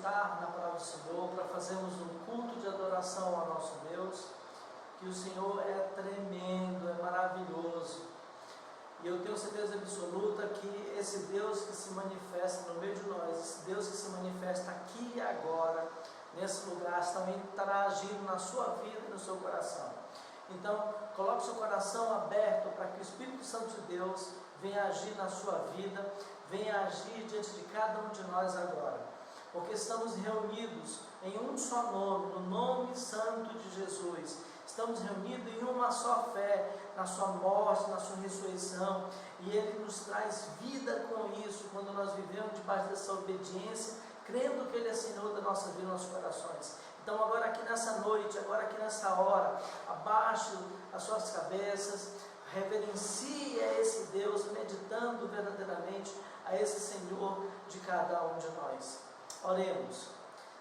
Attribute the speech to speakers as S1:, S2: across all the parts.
S1: entrar na palavra do Senhor, para fazermos um culto de adoração ao nosso Deus, que o Senhor é tremendo, é maravilhoso. E eu tenho certeza absoluta que esse Deus que se manifesta no meio de nós, esse Deus que se manifesta aqui e agora, nesse lugar, também estará agindo na sua vida e no seu coração. Então, coloque seu coração aberto para que o Espírito Santo de Deus venha agir na sua vida, venha agir diante de cada um de nós agora. Porque estamos reunidos em um só nome, no nome santo de Jesus. Estamos reunidos em uma só fé, na sua morte, na sua ressurreição, e Ele nos traz vida com isso, quando nós vivemos debaixo dessa obediência, crendo que Ele é Senhor da nossa vida e dos nossos corações. Então agora aqui nessa noite, agora aqui nessa hora, abaixe as suas cabeças, reverencie a esse Deus, meditando verdadeiramente a esse Senhor de cada um de nós. Oremos.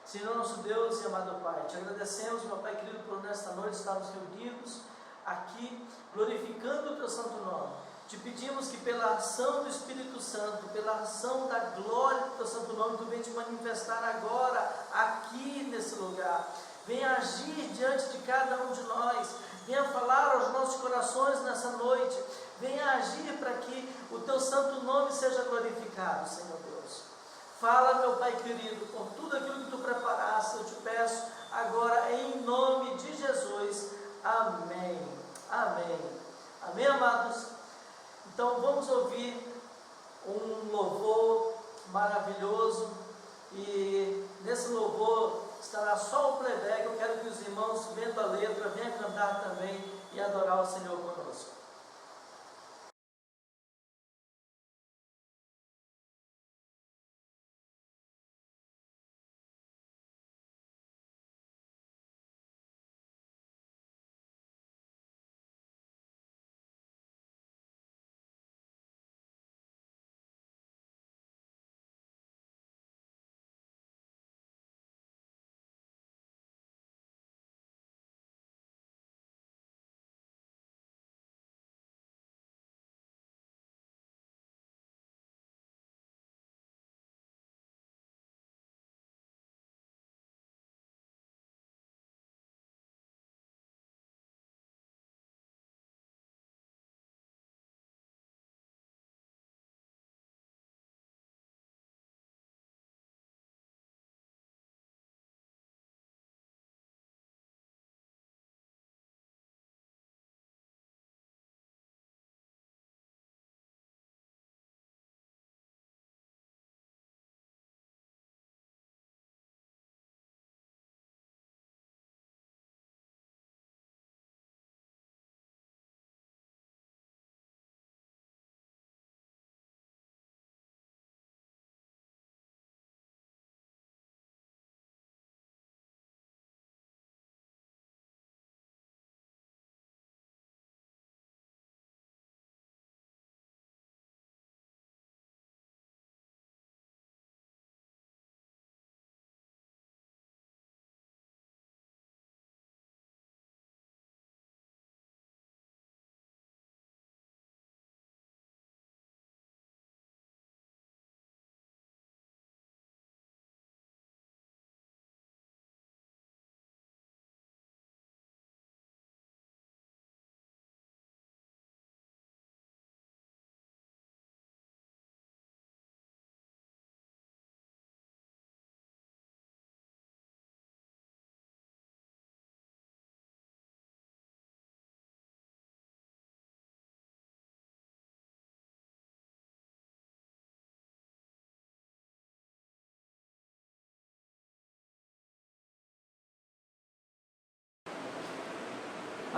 S1: Senhor nosso Deus e amado Pai, te agradecemos, meu Pai querido, por nesta noite estarmos reunidos aqui, glorificando o Teu santo nome. Te pedimos que pela ação do Espírito Santo, pela ação da glória do Teu santo nome, Tu venha te manifestar agora, aqui nesse lugar. Venha agir diante de cada um de nós, venha falar aos nossos corações nessa noite, venha agir para que o Teu santo nome seja glorificado, Senhor Deus. Fala, meu Pai querido, por tudo aquilo que Tu preparaste, eu te peço agora em nome de Jesus. Amém. Amém. Amém, amados? Então vamos ouvir um louvor maravilhoso, e nesse louvor estará só o playback. Eu quero que os irmãos, vendo a letra, venham cantar também e adorar o Senhor conosco.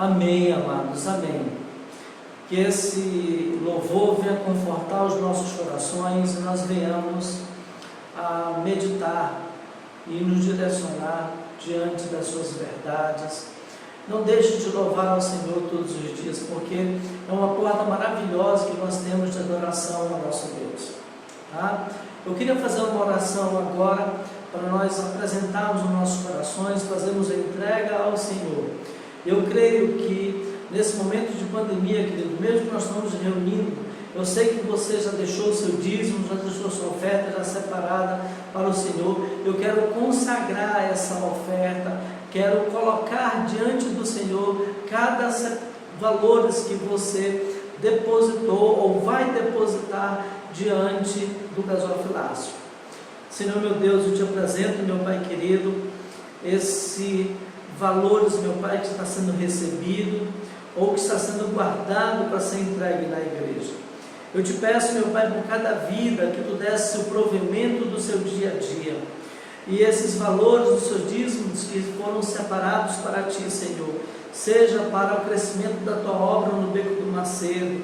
S1: Amém, amados, amém. Que esse louvor venha confortar os nossos corações e nós venhamos a meditar e nos direcionar diante das suas verdades. Não deixe de louvar ao Senhor todos os dias, porque é uma porta maravilhosa que nós temos de adoração ao nosso Deus. Tá? Eu queria fazer uma oração agora para nós apresentarmos os nossos corações, fazermos a entrega ao Senhor. Eu creio que nesse momento de pandemia, querido, mesmo que nós estamos reunindo Eu sei que você já deixou o seu dízimo, já deixou a sua oferta já separada para o Senhor. Eu quero consagrar essa oferta, quero colocar diante do Senhor cada valores que você depositou ou vai depositar diante do gasofilácio. Senhor meu Deus, eu te apresento, meu Pai querido, esse valores, meu Pai, que está sendo recebido ou que está sendo guardado para ser entregue na igreja. Eu te peço, meu Pai, por cada vida, que tu desse o provimento do seu dia a dia, e esses valores dos seus dízimos que foram separados para ti, Senhor, seja para o crescimento da tua obra no Beco do Macedo,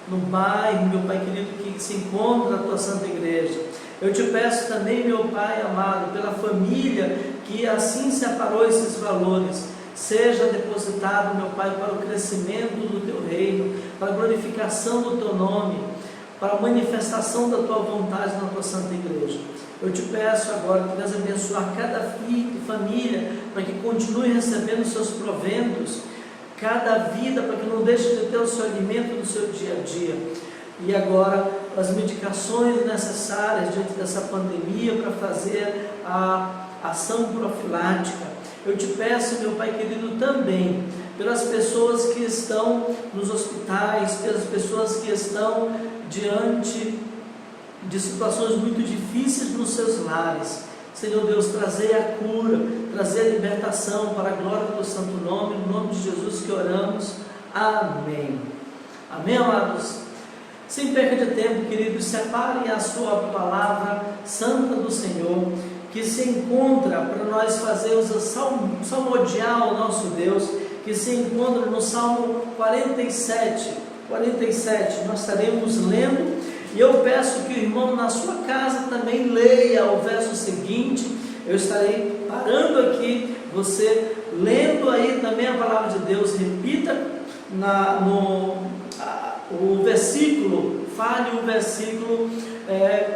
S1: no bairro, meu Pai querido, que se encontra a tua Santa Igreja. Eu te peço também, meu Pai amado, pela família que assim separou esses valores, seja depositado, meu Pai, para o crescimento do teu reino, para a glorificação do teu nome, para a manifestação da tua vontade na tua Santa Igreja. Eu te peço agora que venhas abençoar cada filho e família, para que continue recebendo os seus proventos, cada vida, para que não deixe de ter o seu alimento no seu dia a dia. E agora, as medicações necessárias diante dessa pandemia para fazer a ação profilática. Eu te peço, meu Pai querido, também pelas pessoas que estão nos hospitais, pelas pessoas que estão diante de situações muito difíceis nos seus lares. Senhor Deus, trazei a cura, trazei a libertação para a glória do teu santo nome, no nome de Jesus que oramos. Amém. Amém, amados? Sem perca de tempo, queridos, separem a sua palavra santa do Senhor, que se encontra para nós fazermos salmodiar o nosso Deus, que se encontra no Salmo 47, nós estaremos lendo, e eu peço que o irmão na sua casa também leia o verso seguinte. Eu estarei parando aqui, você lendo aí também a palavra de Deus, repita o versículo, fale o versículo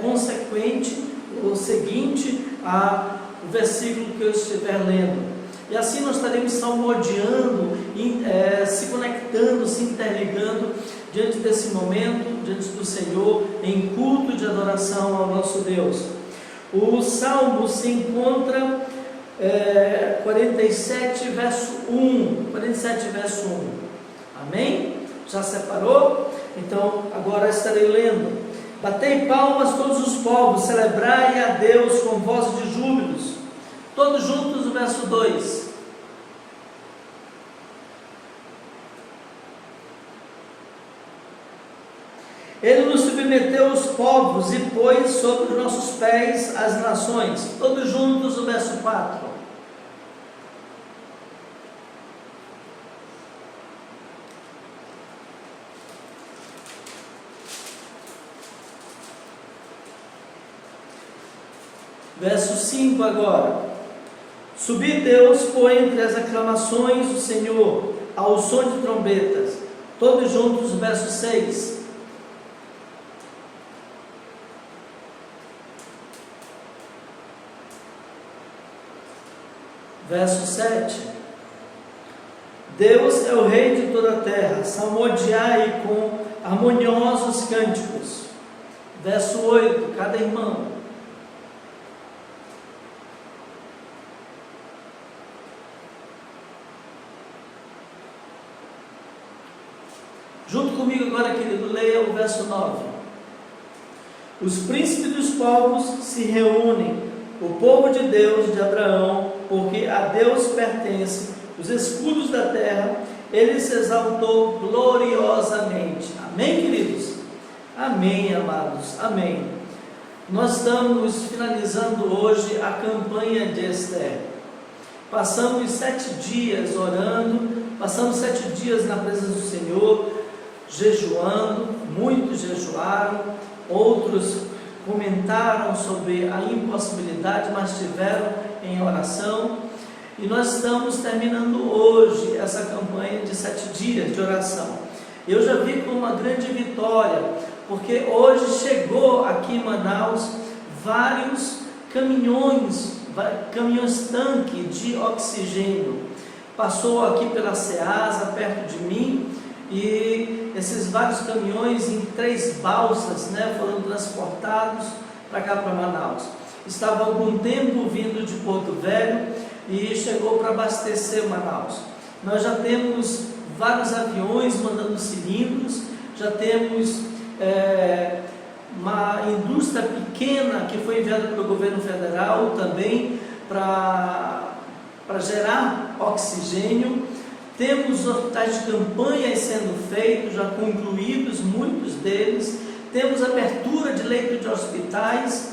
S1: consequente, o seguinte o versículo que eu estiver lendo, e assim nós estaremos salmodiando, se conectando, se interligando diante desse momento, diante do Senhor, em culto de adoração ao nosso Deus. O Salmo se encontra 47 verso 1, amém? Já separou? Então agora estarei lendo. Batei palmas todos os povos, celebrai a Deus com voz de júbilos. Todos juntos o verso 2. Ele nos submeteu os povos e pôs sobre os nossos pés as nações. Todos juntos o verso 4. Verso 5 agora. Subi Deus por entre as aclamações do Senhor, ao som de trombetas. Todos juntos, verso 6. Verso 7. Deus é o Rei de toda a terra, salmodiai com harmoniosos cânticos. Verso 8, cada irmão. Junto comigo agora, querido, leia o verso 9. Os príncipes dos povos se reúnem, o povo de Deus, de Abraão, porque a Deus pertence, os escudos da terra, ele se exaltou gloriosamente. Amém, queridos? Amém, amados, amém. Nós estamos finalizando hoje a campanha de Esther. Passamos 7 dias orando, passamos 7 dias na presença do Senhor, jejuando, muitos jejuaram, outros comentaram sobre a impossibilidade, mas estiveram em oração, e nós estamos terminando hoje essa campanha de 7 dias de oração. Eu já vi como uma grande vitória, porque hoje chegou aqui em Manaus vários caminhões tanque de oxigênio, passou aqui pela Ceasa, perto de mim, e esses vários caminhões em 3 balsas, né, foram transportados para cá, para Manaus. Estava há algum tempo vindo de Porto Velho e chegou para abastecer Manaus. Nós já temos vários aviões mandando cilindros, já temos uma indústria pequena que foi enviada pelo governo federal também para gerar oxigênio. Temos hospitais de campanha sendo feitos, já concluídos muitos deles. Temos abertura de leitos de hospitais,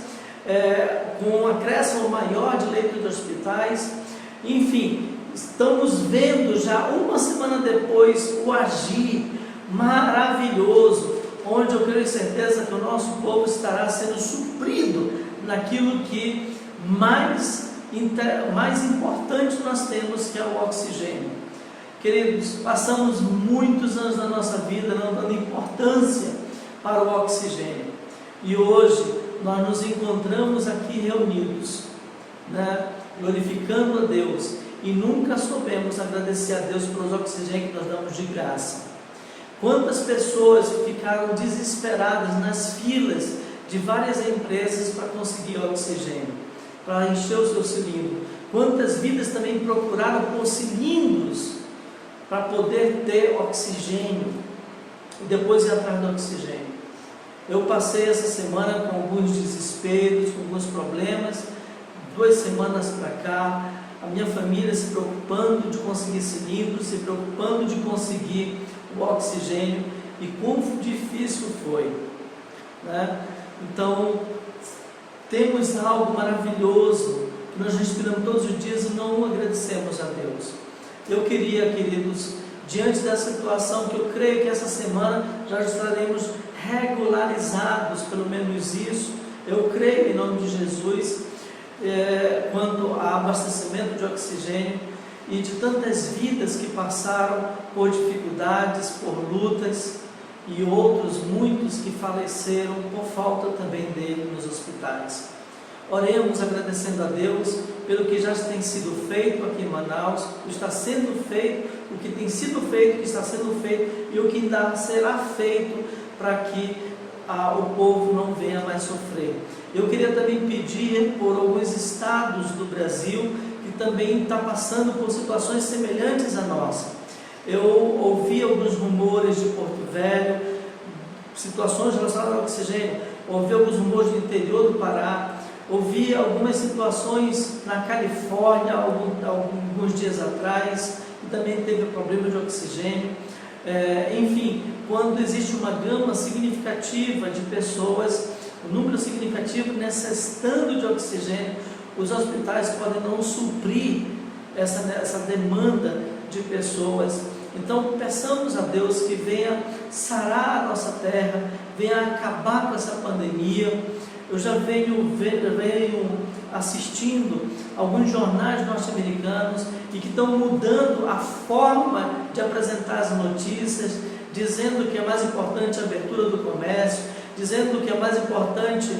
S1: com um acréscimo maior de leitos de hospitais. Enfim, estamos vendo já uma semana depois o agir maravilhoso, onde eu tenho certeza que o nosso povo estará sendo suprido naquilo que mais importante nós temos, que é o oxigênio. Queridos, passamos muitos anos da nossa vida não dando importância para o oxigênio, e hoje nós nos encontramos aqui reunidos, né, glorificando a Deus, e nunca soubemos agradecer a Deus pelos oxigênios que nós damos de graça. Quantas pessoas ficaram desesperadas nas filas de várias empresas para conseguir oxigênio, para encher o seu cilindro? Quantas vidas também procuraram por cilindros para poder ter oxigênio e depois ir atrás do oxigênio? Eu passei essa semana com alguns desesperos, com alguns problemas. 2 semanas para cá, a minha família se preocupando de conseguir cilindros, se preocupando de conseguir o oxigênio, e quão difícil foi, né? Então, temos algo maravilhoso que nós respiramos todos os dias e não agradecemos a Deus. Eu queria, queridos, diante dessa situação, que eu creio que essa semana já estaremos regularizados, pelo menos isso, eu creio em nome de Jesus, quanto a abastecimento de oxigênio, e de tantas vidas que passaram por dificuldades, por lutas, e outros muitos que faleceram por falta também dele nos hospitais. Oremos agradecendo a Deus pelo que já tem sido feito aqui em Manaus, o que está sendo feito, o que tem sido feito, o que está sendo feito e o que ainda será feito para que o povo não venha mais sofrer. Eu queria também pedir por alguns estados do Brasil que também está passando por situações semelhantes à nossa. Eu ouvi alguns rumores de Porto Velho, situações relacionadas ao oxigênio, ouvi alguns rumores do interior do Pará, ouvi algumas situações na Califórnia alguns dias atrás, que também teve problema de oxigênio. Enfim, quando existe uma gama significativa de pessoas, um número significativo necessitando de oxigênio, os hospitais podem não suprir essa demanda de pessoas. Então peçamos a Deus que venha sarar a nossa terra, venha acabar com essa pandemia. Eu já venho assistindo alguns jornais norte-americanos e que estão mudando a forma de apresentar as notícias, dizendo que é mais importante a abertura do comércio, dizendo que é mais importante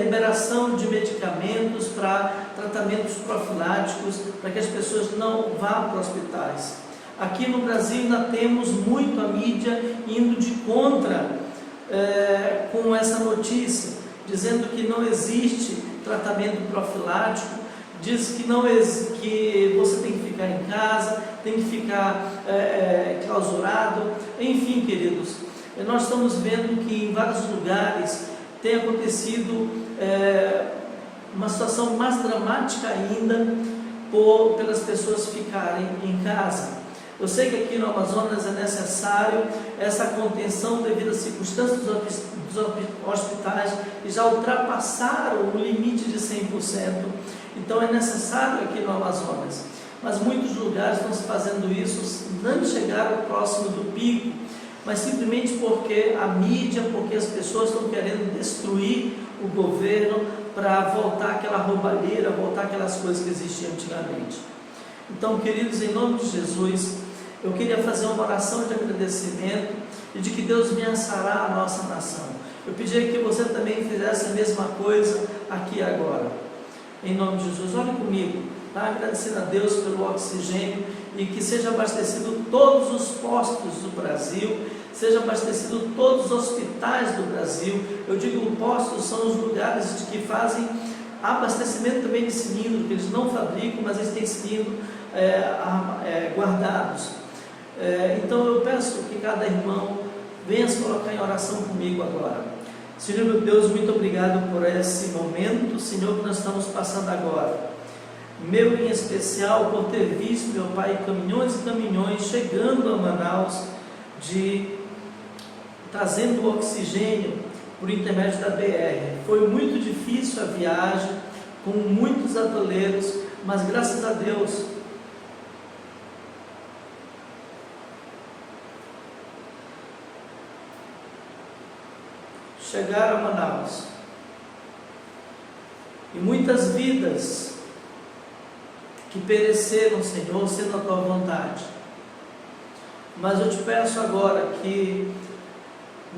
S1: liberação de medicamentos para tratamentos profiláticos, para que as pessoas não vá para hospitais. Aqui no Brasil ainda temos muito a mídia indo de contra com essa notícia, dizendo que não existe tratamento profilático, diz que que você tem que ficar em casa, tem que ficar clausurado. Enfim, queridos, nós estamos vendo que em vários lugares tem acontecido uma situação mais dramática ainda pelas pessoas ficarem em casa. Eu sei que aqui no Amazonas é necessário essa contenção devido às circunstâncias dos hospitais, que já ultrapassaram o limite de 100%. Então é necessário aqui no Amazonas, mas muitos lugares estão se fazendo isso, não chegaram próximo do pico, mas simplesmente porque a mídia, porque as pessoas estão querendo destruir o governo para voltar aquela roubalheira, voltar aquelas coisas que existiam antigamente. Então, queridos, em nome de Jesus, eu queria fazer uma oração de agradecimento e de que Deus venha sarar a nossa nação. Eu pedi que você também fizesse a mesma coisa aqui agora. Em nome de Jesus, olhe comigo. está agradecendo a Deus pelo oxigênio e que seja abastecido todos os postos do Brasil, seja abastecido todos os hospitais do Brasil. Eu digo postos são os lugares que fazem abastecimento também de cilindro, que eles não fabricam, mas eles têm cilindro guardados. Então eu peço que cada irmão venha se colocar em oração comigo agora. Senhor meu Deus, muito obrigado por esse momento, Senhor, que nós estamos passando agora. Meu em especial por ter visto, meu Pai, caminhões e caminhões chegando a Manaus, trazendo oxigênio por intermédio da BR. Foi muito difícil a viagem, com muitos atoleiros, mas graças a Deus, chegaram a Manaus. E muitas vidas que pereceram, Senhor, sendo a tua vontade. Mas eu te peço agora que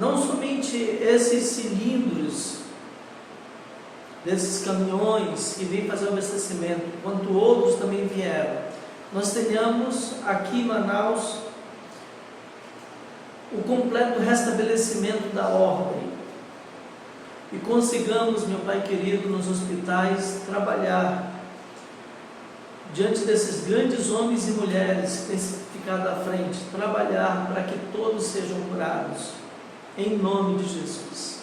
S1: não somente esses cilindros desses caminhões que vêm fazer o abastecimento, quanto outros também vieram, nós tenhamos aqui em Manaus o completo restabelecimento da ordem e consigamos, meu Pai querido, nos hospitais trabalhar diante desses grandes homens e mulheres que têm ficado à frente, trabalhar para que todos sejam curados, em nome de Jesus.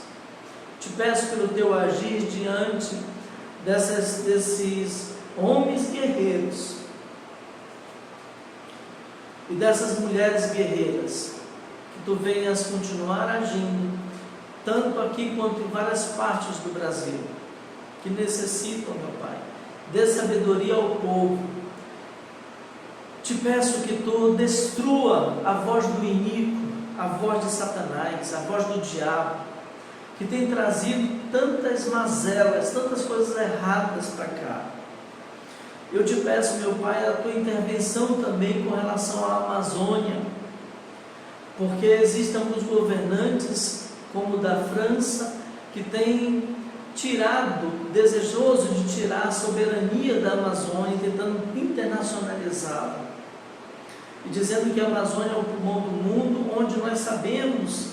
S1: Te peço pelo teu agir diante desses homens guerreiros e dessas mulheres guerreiras, que tu venhas continuar agindo, tanto aqui quanto em várias partes do Brasil, que necessitam, meu Pai, dê sabedoria ao povo. Te peço que tu destrua a voz do iníquo, a voz de Satanás, a voz do diabo, que tem trazido tantas mazelas, tantas coisas erradas para cá. Eu te peço, meu Pai, a tua intervenção também com relação à Amazônia, porque existem alguns governantes, como o da França, que tem desejoso de tirar a soberania da Amazônia, tentando internacionalizá-la, e dizendo que a Amazônia é o pulmão do mundo, onde nós sabemos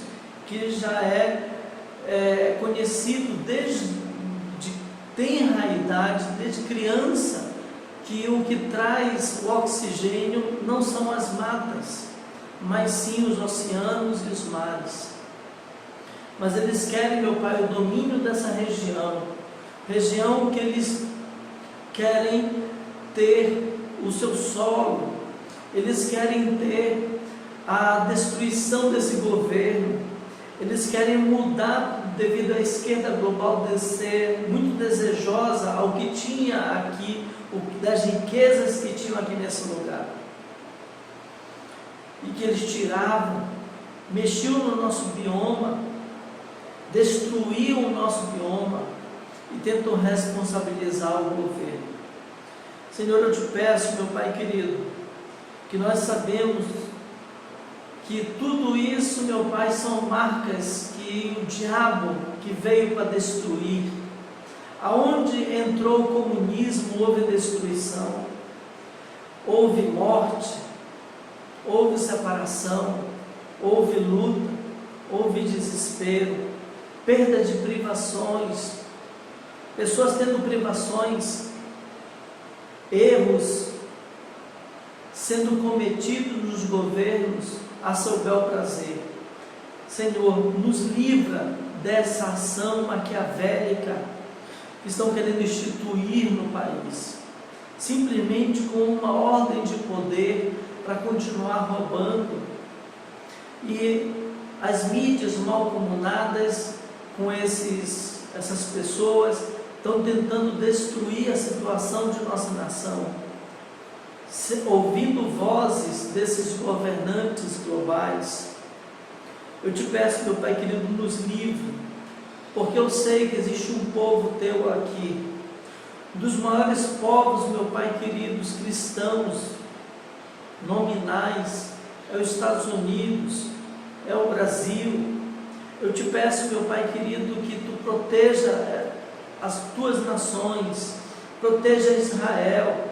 S1: que já é conhecido tenra idade, desde criança, que o que traz o oxigênio não são as matas, mas sim os oceanos e os mares. Mas eles querem, meu Pai, o domínio dessa região que eles querem ter o seu solo, eles querem ter a destruição desse governo, eles querem mudar devido à esquerda global de ser muito desejosa ao que tinha aqui, das riquezas que tinham aqui nesse lugar, e que eles tiravam, mexiam no nosso bioma, destruíam o nosso bioma e tentam responsabilizar o governo. Senhor, eu te peço, meu Pai querido, que nós sabemos que tudo isso, meu Pai, são marcas que o diabo que veio para destruir. Aonde entrou o comunismo, houve destruição, houve morte, houve separação, houve luta, houve desespero, perda de privações, pessoas tendo privações, erros sendo cometidos nos governos a seu bel prazer. Senhor, nos livra dessa ação maquiavélica que estão querendo instituir no país, simplesmente com uma ordem de poder para continuar roubando. E as mídias mal comunadas com essas pessoas estão tentando destruir a situação de nossa nação, ouvindo vozes desses governantes globais. Eu te peço, meu Pai querido, nos livre, porque eu sei que existe um povo teu aqui, dos maiores povos, meu Pai querido, os cristãos nominais, é os Estados Unidos, é o Brasil. Eu te peço, meu Pai querido, que tu proteja as tuas nações, proteja Israel,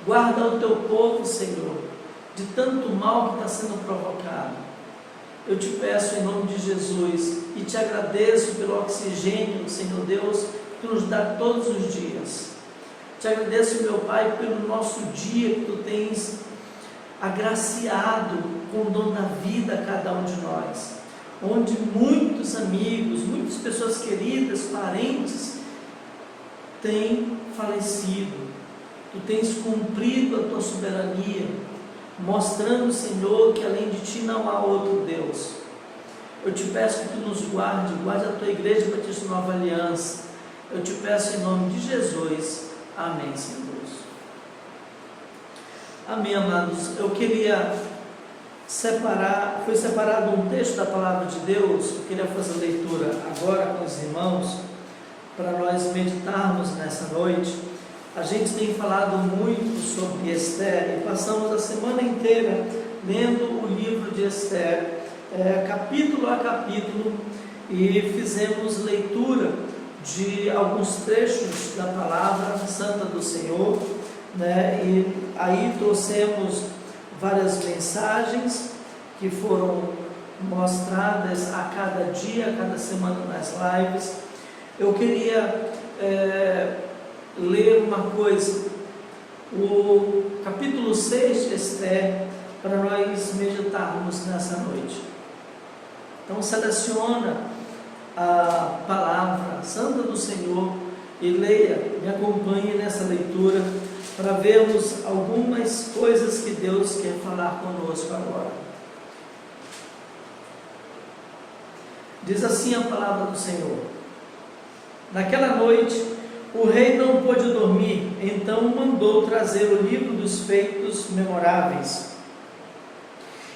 S1: Guarda o teu povo, Senhor, de tanto mal que está sendo provocado. Eu te peço em nome de Jesus e te agradeço pelo oxigênio, Senhor Deus, que nos dá todos os dias. Te agradeço, meu Pai, pelo nosso dia que tu tens agraciado com o dom da vida a cada um de nós, onde muitos amigos, muitas pessoas queridas, parentes, têm falecido. Tu tens cumprido a tua soberania, mostrando, Senhor, que além de ti não há outro Deus. Eu te peço que tu nos guarde a tua igreja Batista Nova Aliança. Eu te peço em nome de Jesus. Amém, Senhor Deus. Amém, amados. Eu queria foi separado um texto da palavra de Deus. Eu queria fazer a leitura agora com os irmãos, para nós meditarmos nessa noite. A gente tem falado muito sobre Esther e passamos a semana inteira lendo o livro de Esther, capítulo a capítulo, e fizemos leitura de alguns trechos da palavra santa do Senhor, né? E aí trouxemos várias mensagens que foram mostradas a cada dia, a cada semana nas lives. Eu queria ler uma coisa, o capítulo 6 de Esther, para nós meditarmos nessa noite. Então seleciona a palavra santa do Senhor e leia, me acompanhe nessa leitura, para vermos algumas coisas que Deus quer falar conosco agora. Diz assim a palavra do Senhor: naquela noite o rei não pôde dormir, então mandou trazer o livro dos feitos memoráveis,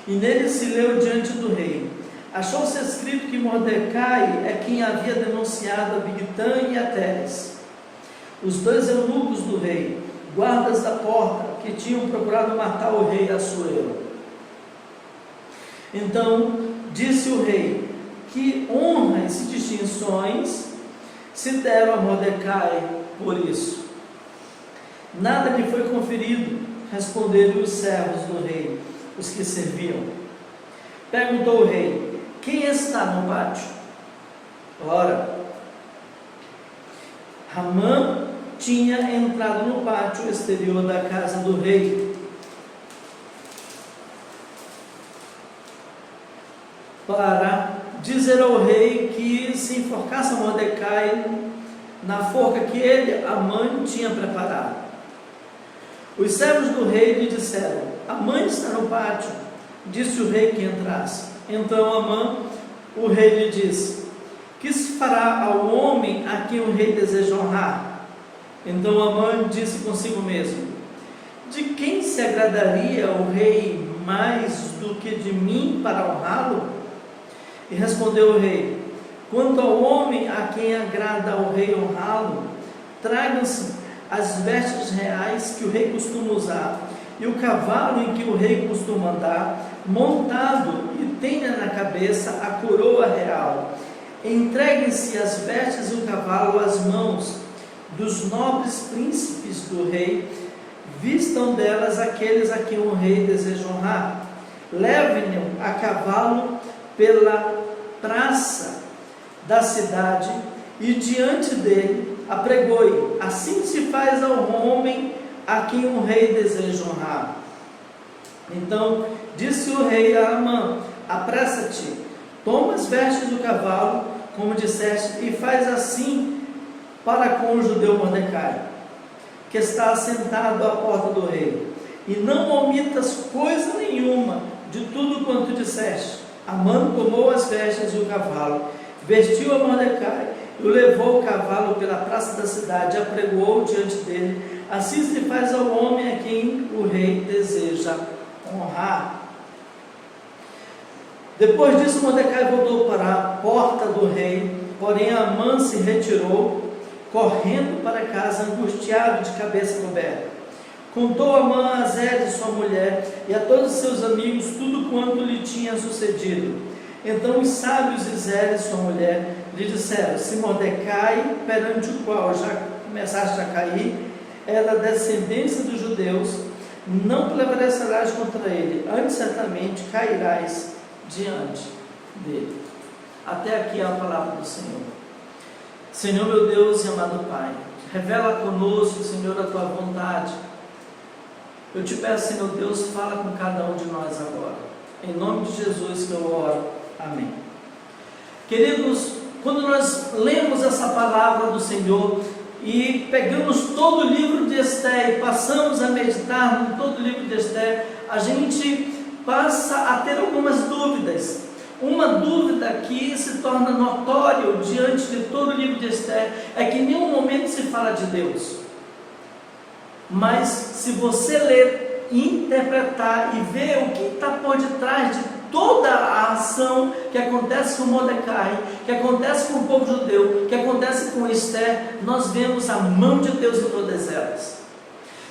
S1: e nele se leu diante do rei. Achou-se escrito que Mordecai é quem havia denunciado a Bigtã e a Teres, os dois eunucos do rei, guardas da porta, que tinham procurado matar o rei Assuero. Então disse o rei: que honras e distinções se deram a Mordecai por isso? Nada lhe foi conferido, responderam os servos do rei, os que serviam. Perguntou o rei: quem está no pátio? Ora, Hamã tinha entrado no pátio exterior da casa do rei para dizer ao rei que se enforcasse Mordecai na forca que ele, Amã, tinha preparado. Os servos do rei lhe disseram: Amã está no pátio. Disse o rei que entrasse. Então Amã, o rei lhe disse: que se fará ao homem a quem o rei deseja honrar? Então Amã disse consigo mesmo: de quem se agradaria o rei mais do que de mim para honrá-lo? E respondeu o rei: quanto ao homem a quem agrada ao rei honrá-lo, tragam-se as vestes reais que o rei costuma usar, e o cavalo em que o rei costuma andar, montado, e tenha na cabeça a coroa real. Entreguem-se as vestes e o cavalo às mãos dos nobres príncipes do rei, vistam delas aqueles a quem o rei deseja honrar. Levem-no a cavalo pela praça da cidade e diante dele apregoe. Assim se faz ao homem a quem o rei deseja honrar. Então disse o rei a Amã: apressa-te, toma as vestes do cavalo, como disseste, e faz assim para com o judeu Mordecai, que está assentado à porta do rei, e não omitas coisa nenhuma de tudo quanto disseste. Amã tomou as vestes e o cavalo, vestiu a Mordecai, e o levou o cavalo pela praça da cidade, e apregoou diante dele. Assim se faz ao homem a quem o rei deseja honrar. Depois disso, Mordecai voltou para a porta do rei, porém Amã se retirou, correndo para casa, angustiado, de cabeça coberta. Contou Amã a Zedes, sua mulher, e a todos os seus amigos tudo quanto lhe tinha sucedido. Então os sábios de Zedes, sua mulher, lhe disseram: se Mordecai, perante o qual já começaste a cair, é da descendência dos judeus, não prevalecerás contra ele, antes certamente cairás diante dele. Até aqui é a palavra do Senhor. Senhor meu Deus e amado Pai, revela conosco, Senhor, a tua vontade. Eu te peço, Senhor Deus, fala com cada um de nós agora. Em nome de Jesus que eu oro. Amém. Queridos, quando nós lemos essa palavra do Senhor e pegamos todo o livro de Esther e passamos a meditar em todo o livro de Esther, a gente passa a ter algumas dúvidas. Uma dúvida que se torna notória diante de todo o livro de Esther é que em nenhum momento se fala de Deus. Mas se você ler, interpretar e ver o que está por detrás de toda a ação que acontece com Mordecai, que acontece com o povo judeu, que acontece com Esther, nós vemos a mão de Deus em todas elas.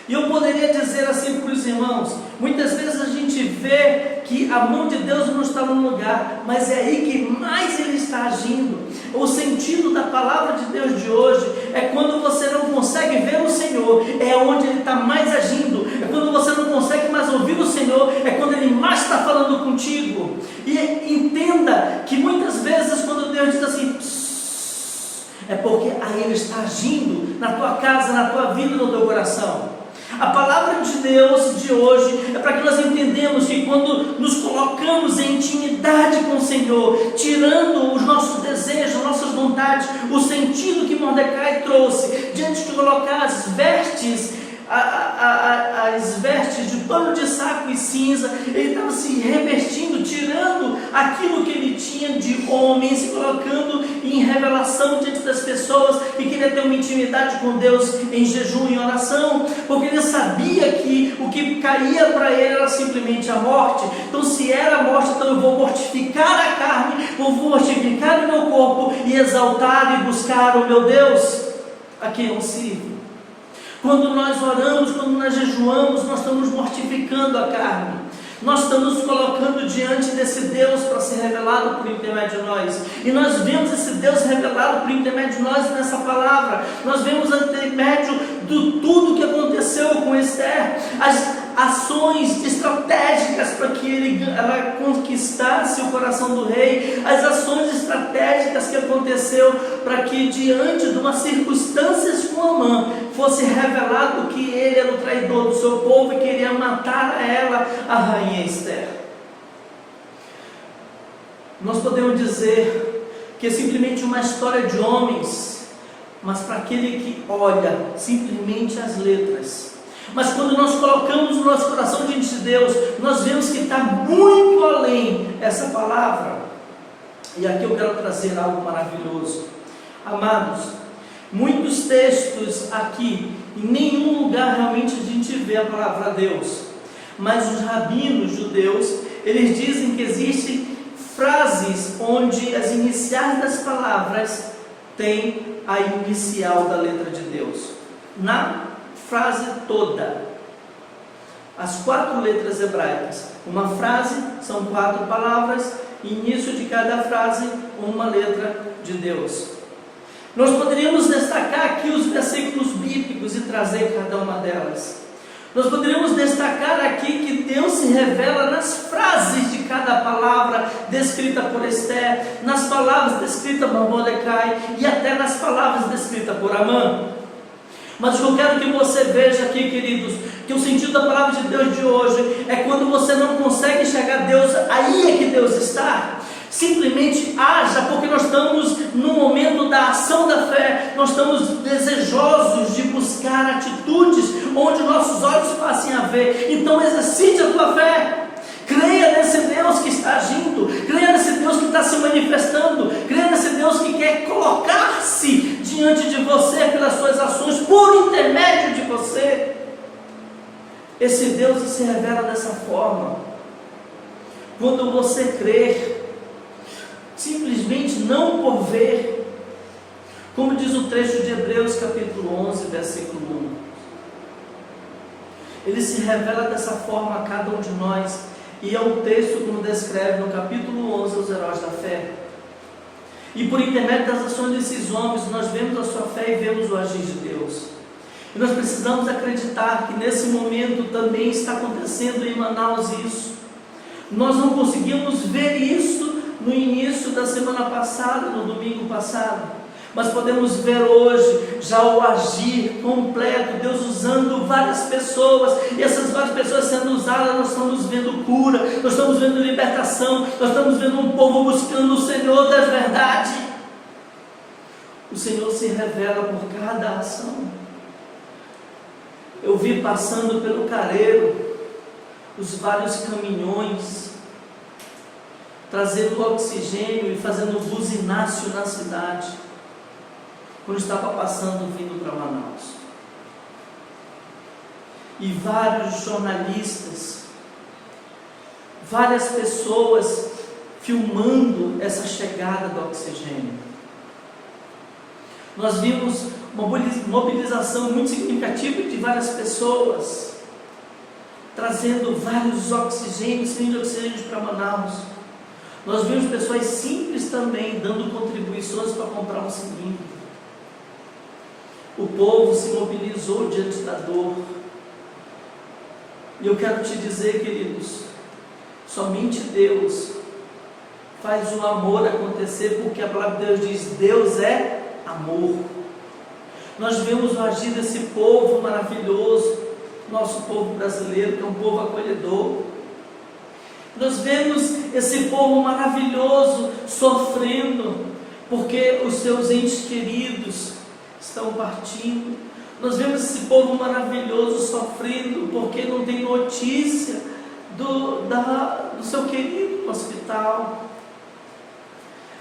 S1: E eu poderia dizer assim para os irmãos, muitas vezes a gente vê que a mão de Deus não está no lugar, mas é aí que mais Ele está agindo. O sentido da palavra de Deus de hoje é quando você não consegue ver o Senhor, é onde Ele está mais agindo. É quando você não consegue mais ouvir o Senhor, é quando Ele mais está falando contigo. E entenda que muitas vezes quando Deus diz assim, é porque aí Ele está agindo na tua casa, na tua vida, no teu coração. A palavra de Deus de hoje é para que nós entendamos que quando nos colocamos em intimidade com o Senhor, tirando os nossos desejos, nossas vontades, o sentido que Mordecai trouxe, diante de colocar as vestes de pano de saco e cinza, ele estava se revestindo, tirando aquilo que ele tinha de homem, se colocando em revelação diante das pessoas, e queria ter uma intimidade com Deus em jejum e oração, porque ele sabia que o que caía para ele era simplesmente a morte. Então se era a morte, então eu vou mortificar a carne, vou mortificar o meu corpo e exaltar e buscar o meu Deus a quem eu sirvo. Quando nós oramos, quando nós jejuamos, nós estamos mortificando a carne. Nós estamos nos colocando diante desse Deus para ser revelado por intermédio de nós. E nós vemos esse Deus revelado por intermédio de nós nessa palavra. Nós vemos por intermédio de tudo que aconteceu com Esther, as ações estratégicas para que ela conquistasse o coração do rei, as ações estratégicas que aconteceu para que diante de umas circunstâncias com Amã fosse revelado que ele era o traidor do seu povo e queria matar a ela, a rainha Esther. Nós podemos dizer que é simplesmente uma história de homens, mas para aquele que olha simplesmente as letras. Mas quando nós colocamos o nosso coração diante de Deus, nós vemos que está muito além essa palavra. E aqui eu quero trazer algo maravilhoso. Amados, muitos textos aqui, em nenhum lugar realmente a gente vê a palavra Deus. Mas os rabinos judeus, eles dizem que existem frases onde as iniciais das palavras têm a inicial da letra de Deus. Na frase toda, as 4 letras hebraicas. Uma frase são 4 palavras, início de cada frase, uma letra de Deus. Nós poderíamos destacar aqui os versículos bíblicos e trazer cada uma delas. Nós poderíamos destacar aqui que Deus se revela nas frases de cada palavra descrita por Esther, nas palavras descritas por Mordecai e até nas palavras descritas por Amã. Mas eu quero que você veja aqui, queridos, que o sentido da palavra de Deus de hoje é quando você não consegue enxergar Deus, aí é que Deus está. Simplesmente haja, porque nós estamos no momento da ação da fé, nós estamos desejosos de buscar atitudes onde nossos olhos passem a ver. Então exercite a tua fé, creia nesse Deus que está agindo, creia nesse Deus que está se manifestando, creia nesse Deus que quer colocar-se diante de você pelas suas ações, por intermédio de você. Esse Deus se revela dessa forma, quando você crer, simplesmente não por ver, como diz o trecho de Hebreus capítulo 11, versículo 1. Ele se revela dessa forma a cada um de nós, e é um texto como descreve no capítulo 11 os heróis da fé. E por intermédio das ações desses homens, nós vemos a sua fé e vemos o agir de Deus. E nós precisamos acreditar que nesse momento também está acontecendo em Manaus isso. Nós não conseguimos ver isso no início da semana passada, no domingo passado, mas podemos ver hoje já o agir completo, Deus usando várias pessoas, e essas várias pessoas sendo usadas. Nós estamos vendo cura, nós estamos vendo libertação, nós estamos vendo um povo buscando o Senhor da verdade. O Senhor se revela por cada ação. Eu vi passando pelo Careiro os vários caminhões trazendo oxigênio e fazendo buzinácio na cidade, quando estava passando vindo para Manaus. E vários jornalistas, várias pessoas filmando essa chegada do oxigênio. Nós vimos uma mobilização muito significativa de várias pessoas trazendo vários oxigênios, cilindros de oxigênio para Manaus. Nós vimos pessoas simples também dando contribuições para comprar um cilindro. O povo se mobilizou diante da dor. E eu quero te dizer, queridos, somente Deus faz o amor acontecer, porque a palavra de Deus diz: Deus é amor. Nós vemos o agir desse povo maravilhoso, nosso povo brasileiro, que é um povo acolhedor. Nós vemos esse povo maravilhoso sofrendo, porque os seus entes queridos estão partindo. Nós vemos esse povo maravilhoso sofrendo, porque não tem notícia do seu querido no hospital.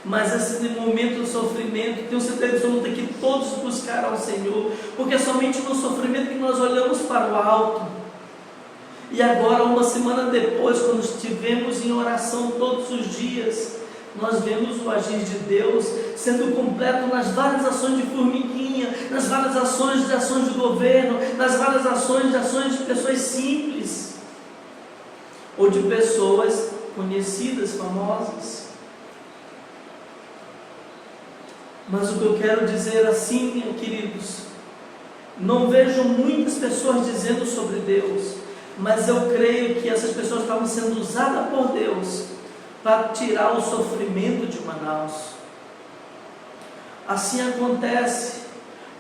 S1: Mas esse momento do sofrimento, tenho certeza absoluta que todos buscaram o Senhor, porque é somente no sofrimento que nós olhamos para o alto. E agora, uma semana depois, quando estivemos em oração todos os dias, nós vemos o agir de Deus sendo completo nas várias ações de formiguinha, nas várias ações de governo, nas várias ações de pessoas simples, ou de pessoas conhecidas, famosas. Mas o que eu quero dizer assim, queridos, não vejo muitas pessoas dizendo sobre Deus, mas eu creio que essas pessoas estavam sendo usadas por Deus para tirar o sofrimento de Manaus. Assim acontece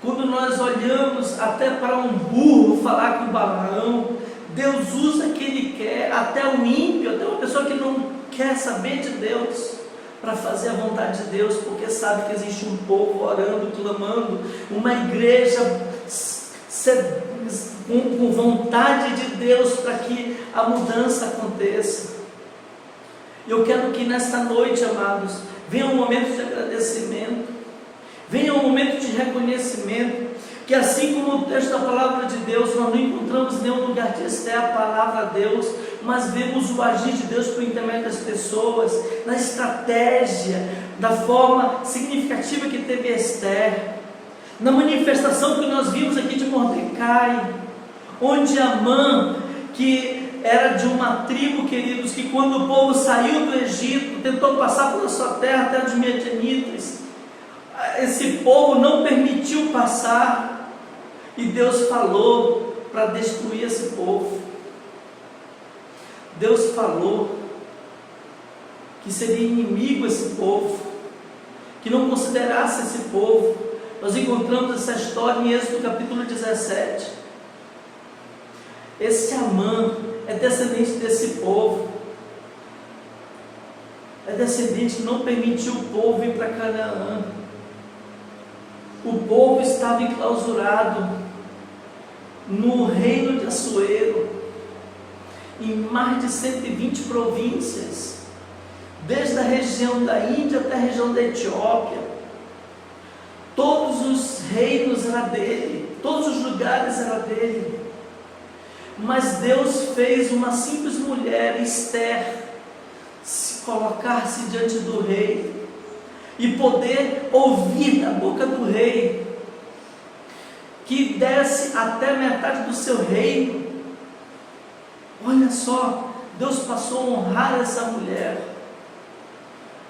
S1: quando nós olhamos até para um burro falar com o Balaão. Deus usa quem Ele quer, até o ímpio, até uma pessoa que não quer saber de Deus, para fazer a vontade de Deus, porque sabe que existe um povo orando, clamando, uma igreja com vontade de Deus para que a mudança aconteça. Eu quero que nesta noite, amados, venha um momento de agradecimento, venha um momento de reconhecimento, que assim como o texto da palavra de Deus, nós não encontramos nenhum lugar de Esther, a palavra de Deus, mas vemos o agir de Deus por intermédio das pessoas, na estratégia, da forma significativa que teve Esther, na manifestação que nós vimos aqui de Mordecai, onde Amã, que era de uma tribo, queridos, que quando o povo saiu do Egito, tentou passar pela sua terra, a terra dos Midianitas, esse povo não permitiu passar, e Deus falou para destruir esse povo. Deus falou que seria inimigo esse povo, que não considerasse esse povo. Nós encontramos essa história em Êxodo capítulo 17. Esse Amã é descendente desse povo, é descendente que não permitiu o povo ir para Canaã. O povo estava enclausurado no reino de Assuero, em mais de 120 províncias, desde a região da Índia até a região da Etiópia. Todos os reinos eram dele, todos os lugares eram dele. Mas Deus fez uma simples mulher, Esther, se colocar-se diante do rei e poder ouvir da boca do rei que desce até metade do seu reino. Olha só, Deus passou a honrar essa mulher.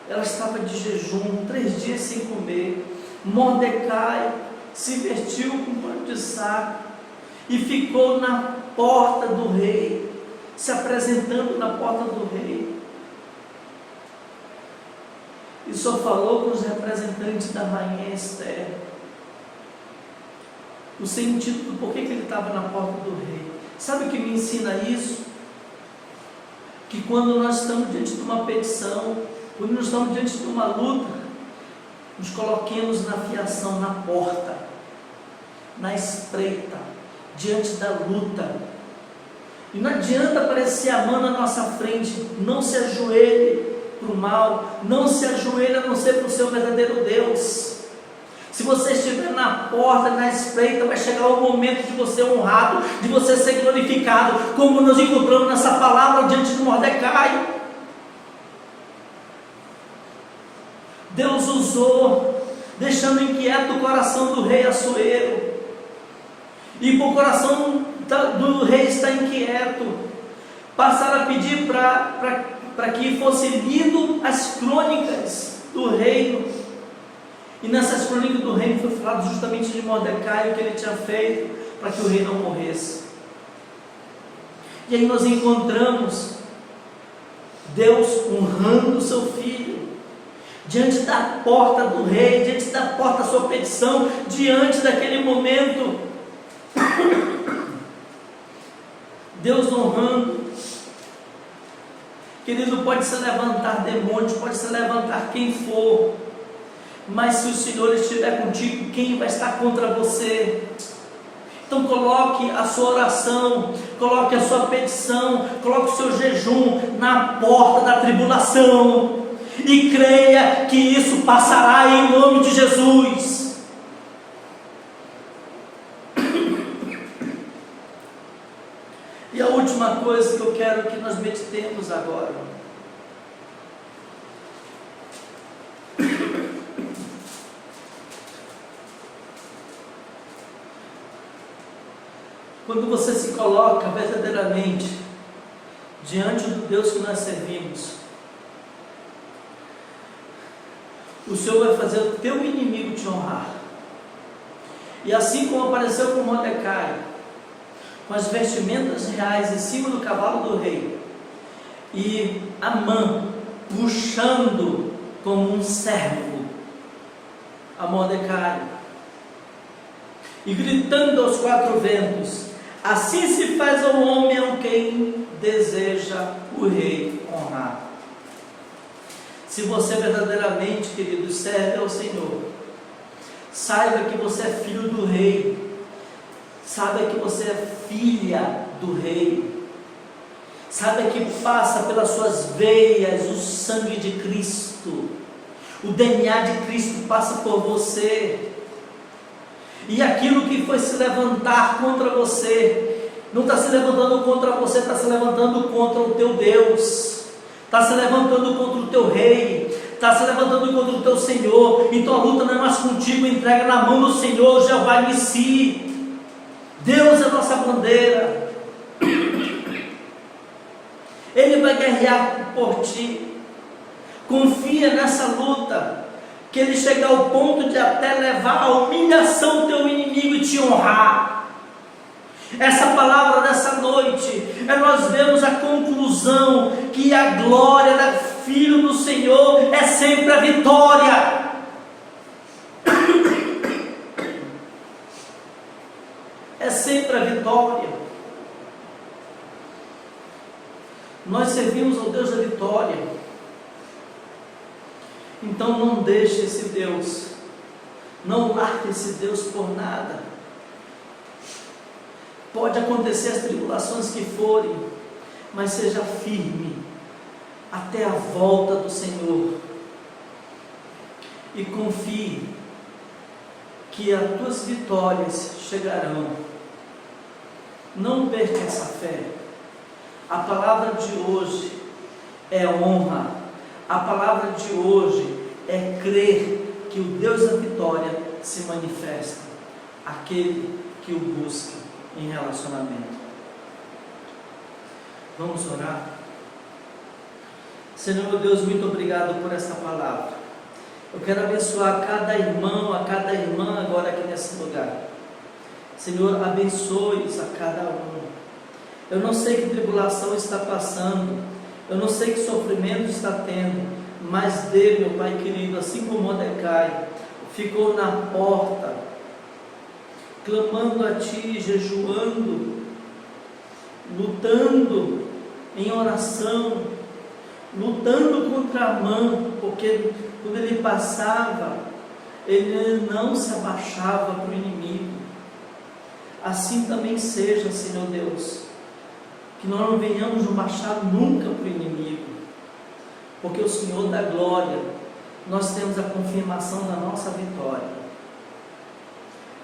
S1: Ela estava de jejum, 3 dias sem comer. Mordecai se vestiu com pano de saco, e ficou na porta do rei, se apresentando na porta do rei, e só falou com os representantes da rainha Esther. O sentido do porquê que ele estava na porta do rei. Sabe o que me ensina isso? Que quando nós estamos diante de uma petição, quando nós estamos diante de uma luta, nos coloquemos na fiação, na porta, na espreita, diante da luta. E não adianta aparecer a mão na nossa frente. Não se ajoelhe para o mal, não se ajoelhe a não ser para o seu verdadeiro Deus. Se você estiver na porta, na espreita, vai chegar o momento de você ser honrado, de você ser glorificado, como nós encontramos nessa palavra diante de Mordecai. Deus usou, deixando inquieto o coração do rei Assuero, e o coração do rei está inquieto. Passaram a pedir para que fosse lido as crônicas do reino. E nessas crônicas do reino foi falado justamente de Mordecai, o que ele tinha feito para que o rei não morresse. E aí nós encontramos Deus honrando o seu filho, diante da porta do rei, diante da porta da sua petição, diante daquele momento, Deus honrando. Querido, pode se levantar demônios, pode se levantar quem for, mas se o Senhor estiver contigo, quem vai estar contra você? Então coloque a sua oração, coloque a sua petição, coloque o seu jejum na porta da tribulação, e creia que isso passará em nome de Jesus. E a última coisa que eu quero que nós meditemos agora: quando você se coloca verdadeiramente diante do Deus que nós servimos, o Senhor vai fazer o teu inimigo te honrar. E assim como apareceu com Mordecai, com as vestimentas reais em cima do cavalo do rei, e Amã puxando como um servo a Mordecai, e gritando aos quatro ventos: assim se faz ao homem a quem deseja o rei honrar. Se você verdadeiramente, querido, serve ao Senhor, saiba que você é filho do rei, saiba que você é filha do rei, saiba que passa pelas suas veias o sangue de Cristo, o DNA de Cristo passa por você. E aquilo que foi se levantar contra você, não está se levantando contra você, está se levantando contra o teu Deus, está se levantando contra o teu rei, está se levantando contra o teu Senhor. Então a luta não é mais contigo, entrega na mão do Senhor, Jeová Nissi. Deus é a nossa bandeira, Ele vai guerrear por ti. Confia nessa luta, que Ele chega ao ponto de até levar a humilhação do teu inimigo e te honrar. Essa palavra dessa noite é nós vemos a conclusão que a glória do Filho do Senhor é sempre a vitória. É sempre a vitória. Nós servimos ao Deus da vitória. Então não deixe esse Deus, não largue esse Deus por nada. Pode acontecer as tribulações que forem, mas seja firme até a volta do Senhor, e confie que as tuas vitórias chegarão. Não perca essa fé. A palavra de hoje é honra. A palavra de hoje é crer que o Deus da vitória se manifesta àquele que o busca em relacionamento. Vamos orar? Senhor meu Deus, muito obrigado por esta palavra. Eu quero abençoar cada irmão, a cada irmã agora aqui nesse lugar. Senhor, abençoe-os a cada um. Eu não sei que tribulação está passando, eu não sei que sofrimento está tendo, mas dê, meu Pai querido, assim como Mordecai ficou na porta, clamando a Ti, jejuando, lutando em oração, lutando contra Amã, porque quando ele passava, ele não se abaixava para o inimigo. Assim também seja, Senhor Deus, que nós não venhamos nos baixar nunca para o inimigo, porque o Senhor da glória, nós temos a confirmação da nossa vitória.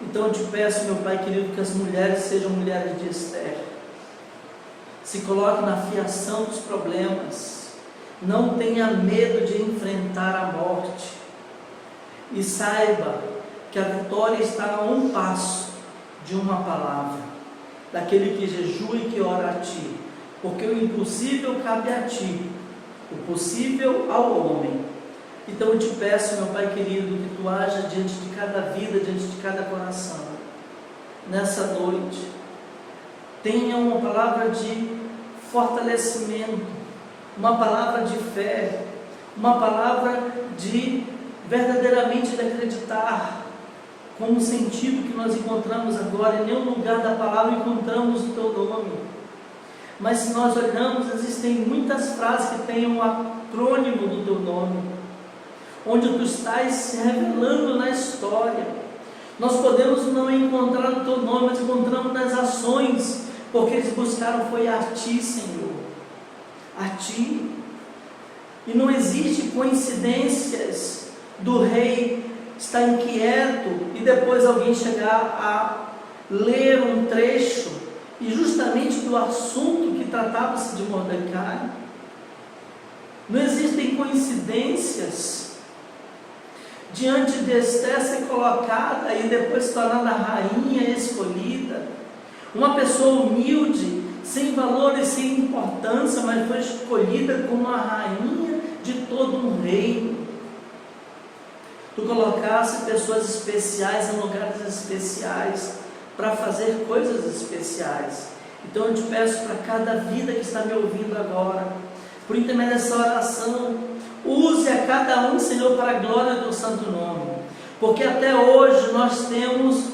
S1: Então eu te peço, meu Pai querido, que as mulheres sejam mulheres de Esther, se coloque na fiação dos problemas, não tenha medo de enfrentar a morte, e saiba que a vitória está a um passo de uma palavra, daquele que jejua e que ora a Ti, porque o impossível cabe a Ti, o possível ao homem. Então eu te peço, meu Pai querido, que Tu haja diante de cada vida, diante de cada coração, nessa noite. Tenha uma palavra de fortalecimento, uma palavra de fé, uma palavra de verdadeiramente de acreditar, como o sentido que nós encontramos agora. Em nenhum lugar da palavra encontramos o Teu nome, mas se nós olhamos, existem muitas frases que têm um acrônimo do Teu nome, onde Tu estás se revelando na história. Nós podemos não encontrar o Teu nome, mas encontramos nas ações, porque eles buscaram foi a Ti, Senhor, a Ti. E não existe coincidências do rei estar inquieto e depois alguém chegar a ler um trecho, e justamente do assunto que tratava-se de Mordecai. Não existem coincidências diante de Esther ser colocada e depois se tornando a rainha escolhida, uma pessoa humilde, sem valor e sem importância, mas foi escolhida como a rainha de todo um reino. Tu colocaste pessoas especiais em lugares especiais, para fazer coisas especiais. Então eu te peço para cada vida que está me ouvindo agora, por intermédio dessa oração, use a cada um, Senhor, para a glória do santo nome, porque até hoje nós temos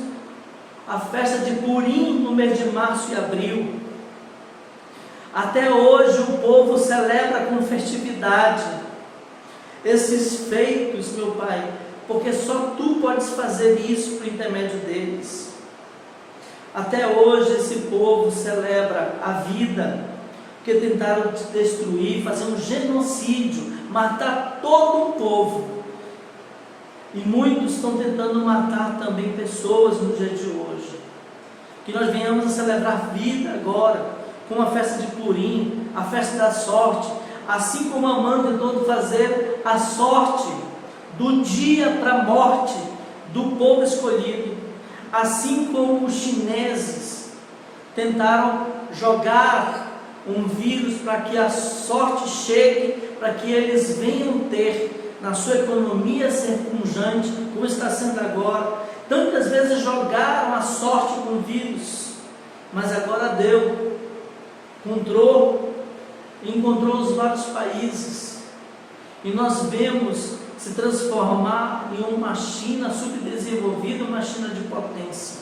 S1: a festa de Purim no mês de março e abril. Até hoje o povo celebra com festividade esses feitos, meu Pai, porque só Tu podes fazer isso por intermédio deles. Até hoje esse povo celebra a vida, porque tentaram te destruir, fazer um genocídio, matar todo um povo, e muitos estão tentando matar também pessoas no dia de hoje. Que nós venhamos a celebrar vida agora, com a festa de Purim, a festa da sorte, assim como Amã tentou fazer a sorte do dia para a morte do povo escolhido, assim como os chineses tentaram jogar um vírus para que a sorte chegue, para que eles venham ter na sua economia circunjante, como está sendo agora. Tantas vezes jogaram a sorte com o vírus, mas agora deu, encontrou os vários países, e nós vemos se transformar em uma China subdesenvolvida, uma China de potência,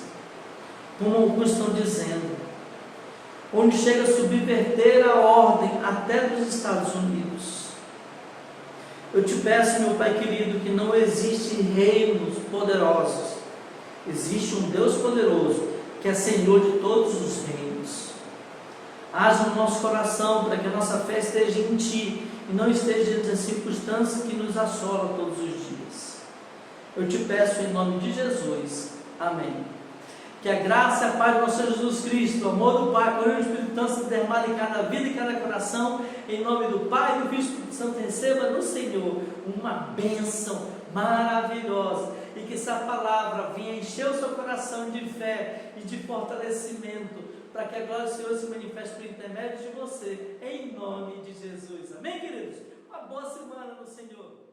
S1: como alguns estão dizendo, onde chega a subverter a ordem até dos Estados Unidos. Eu te peço, meu Pai querido, que não existem reinos poderosos, existe um Deus poderoso, que é Senhor de todos os reinos. Age no nosso coração, para que a nossa fé esteja em Ti, e não esteja nas circunstâncias que nos assolam todos os dias. Eu te peço em nome de Jesus, amém. Que a graça e a paz do nosso Senhor Jesus Cristo, o amor do Pai, a comunhão do Espírito Santo se derrame em cada vida e cada coração, em nome do Pai, do Filho e do Espírito Santo. Receba no Senhor uma bênção maravilhosa, e que essa palavra venha encher o seu coração de fé e de fortalecimento, para que a glória do Senhor se manifeste por intermédio de você, em nome de Jesus. Amém, queridos? Uma boa semana no Senhor.